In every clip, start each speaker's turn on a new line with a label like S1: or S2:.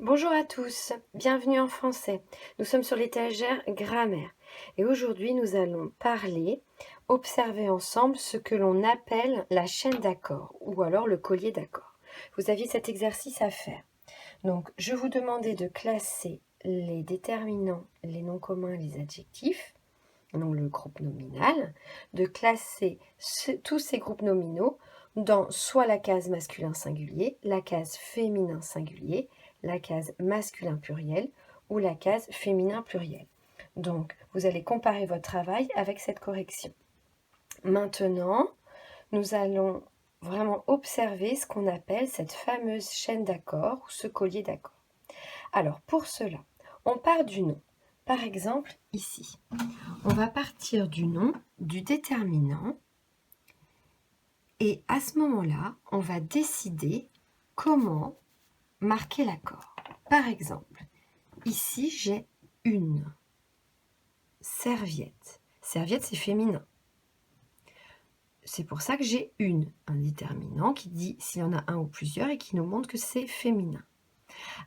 S1: Bonjour à tous, bienvenue en français. Nous sommes sur l'étagère grammaire et aujourd'hui nous allons observer ensemble ce que l'on appelle la chaîne d'accords ou alors le collier d'accords. Vous aviez cet exercice à faire. Donc je vous demandais de classer les déterminants, les noms communs, les adjectifs, donc le groupe nominal, de classer tous ces groupes nominaux dans soit la case masculin singulier, la case féminin singulier, la case masculin pluriel ou la case féminin pluriel. Donc, vous allez comparer votre travail avec cette correction. Maintenant, nous allons vraiment observer ce qu'on appelle cette fameuse chaîne d'accords ou ce collier d'accords. Alors, pour cela, on part du nom. Par exemple, ici, on va partir du nom, du déterminant, et à ce moment-là, on va décider comment marquer l'accord. Par exemple, ici, j'ai une serviette. Serviette, c'est féminin. C'est pour ça que j'ai un déterminant qui dit s'il y en a un ou plusieurs et qui nous montre que c'est féminin.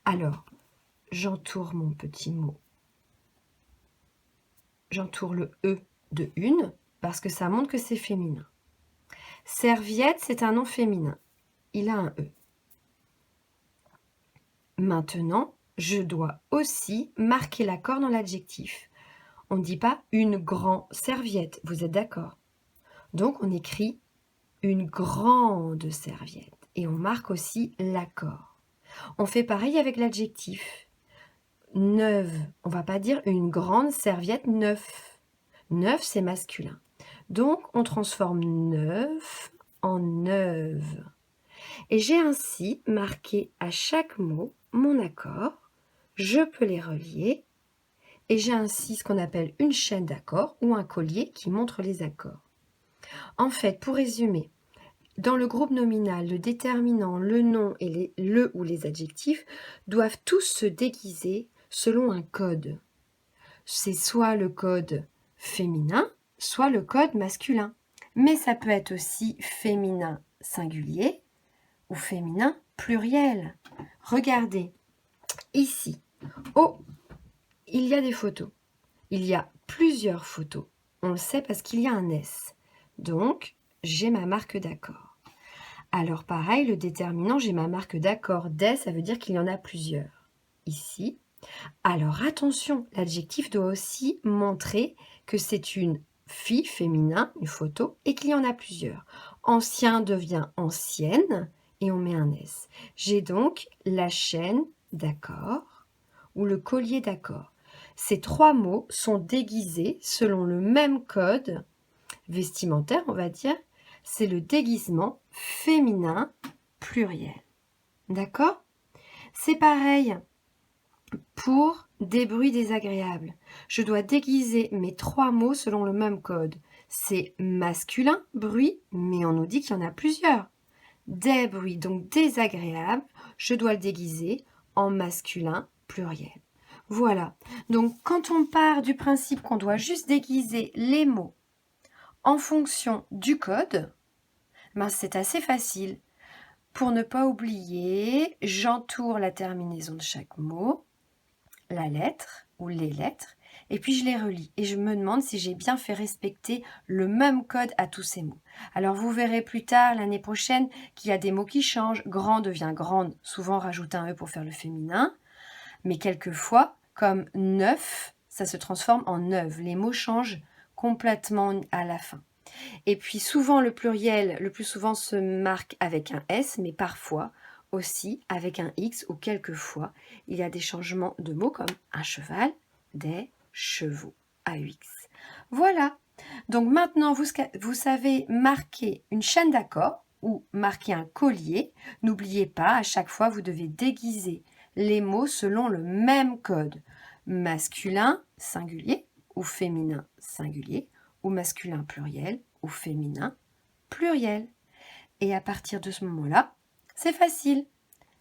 S1: Alors, j'entoure mon petit mot. J'entoure le E de une parce que ça montre que c'est féminin. Serviette, c'est un nom féminin. Il a un E. Maintenant, je dois aussi marquer l'accord dans l'adjectif. On ne dit pas une grande serviette, vous êtes d'accord? Donc, on écrit une grande serviette et on marque aussi l'accord. On fait pareil avec l'adjectif. Neuve, on ne va pas dire une grande serviette neuve. Neuve, c'est masculin. Donc, on transforme neuf en neuve. Et j'ai ainsi marqué à chaque mot mon accord. Je peux les relier et j'ai ainsi ce qu'on appelle une chaîne d'accords ou un collier qui montre les accords. En fait, pour résumer, dans le groupe nominal, le déterminant, le nom et le ou les adjectifs doivent tous se déguiser selon un code. C'est soit le code féminin, soit le code masculin. Mais ça peut être aussi féminin singulier ou féminin pluriel. Regardez, ici, il y a des photos. Il y a plusieurs photos. On le sait parce qu'il y a un S. Donc, j'ai ma marque d'accord. Alors pareil, le déterminant, j'ai ma marque d'accord des, ça veut dire qu'il y en a plusieurs. Ici. Alors attention, l'adjectif doit aussi montrer que c'est une fille féminin, une photo, et qu'il y en a plusieurs. Ancien devient ancienne et on met un S. J'ai donc la chaîne d'accord ou le collier d'accord. Ces trois mots sont déguisés selon le même code vestimentaire, on va dire. C'est le déguisement féminin pluriel. D'accord? C'est pareil pour des bruits désagréables. Je dois déguiser mes trois mots selon le même code. C'est masculin, bruit, mais on nous dit qu'il y en a plusieurs. Des bruits, donc désagréables, je dois le déguiser en masculin pluriel. Voilà. Donc, quand on part du principe qu'on doit juste déguiser les mots en fonction du code, ben c'est assez facile. Pour ne pas oublier, j'entoure la terminaison de chaque mot, la lettre ou les lettres, et puis je les relis. Et je me demande si j'ai bien fait respecter le même code à tous ces mots. Alors vous verrez plus tard, l'année prochaine, qu'il y a des mots qui changent. Grand devient grande, souvent on rajoute un E pour faire le féminin. Mais quelquefois, comme neuf, ça se transforme en neuve. Les mots changent complètement à la fin. Et puis souvent le pluriel, le plus souvent se marque avec un S, mais parfois aussi avec un X ou quelquefois il y a des changements de mots comme un cheval, des chevaux, AUX. Voilà. Donc maintenant vous savez marquer une chaîne d'accords ou marquer un collier. N'oubliez pas, à chaque fois vous devez déguiser les mots selon le même code. Masculin singulier ou féminin singulier ou masculin pluriel ou féminin pluriel. Et à partir de ce moment-là, c'est facile.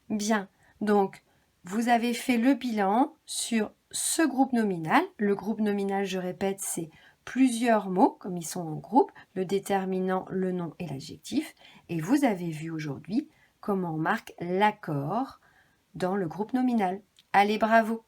S1: Bien, donc vous avez fait le bilan sur ce groupe nominal. Le groupe nominal, je répète, c'est plusieurs mots, comme ils sont en groupe, le déterminant, le nom et l'adjectif. Et vous avez vu aujourd'hui comment on marque l'accord dans le groupe nominal. Allez, bravo!